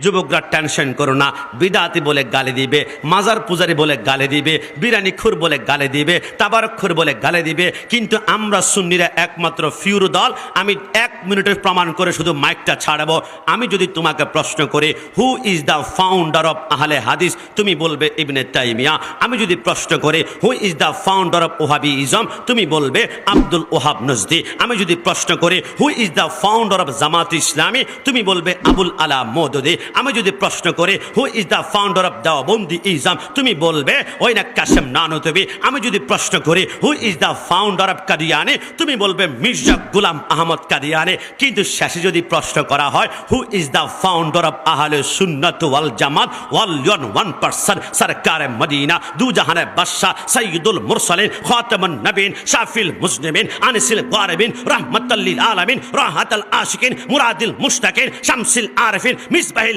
যুবকরা টেনশন করো না, বিদাতি বলে গালি দিবে, মাজার পূজারি বলে গালি দিবে, বিরানিখুর বলে গালি দিবে, তাবারকখুর বলে গালি দিবে, কিন্তু আমরা সুন্নিরা একমাত্র ফিউর দল। আমি 1 মিনিটের প্রমাণ করে শুধু মাইকটা ছাড়াবো। আমি যদি তোমাকে প্রশ্ন করি who is the founder of আহলে হাদিস, তুমি বলবে ইবনে তাইমিয়া। আমি যদি প্রশ্ন করি who is the founder of Wahhabism, তুমি বলবে আব্দুল ওহাব নজদি। আমি যদি প্রশ্ন করি who is the founder of Jamaat Islami, তুমি বলবে আবুল আলা মওদুদি। আমি যদি প্রশ্ন করি who is the founder of Deobandi ism, তুমি বলবে ওইনা কাসেম নানুতুবি। আমি যদি প্রশ্ন করি who is the founder of Qadiani, তুমি বলবে মির্জা গুলাম আহমদ কাদিয়ানি। কিন্তু শেষে যদি প্রশ্ন করা হয় হু ইজ দ্য ফাউন্ডার অফ আহলে সুন্নাত ওয়াল জামাত ওয়াল 1% সরকারে মদিনা দু জাহানের বাদশা সৈয়দুল মুরসালিন খাতামুন নবীন শাফিল মুসলিমিন আনিসিল গারিবিন রাহমাতাল লিল আলামিন রাহাতাল আশিকিন মুরাদিল মুশতাকিন শামসিল আরিফিন মিসবাহিল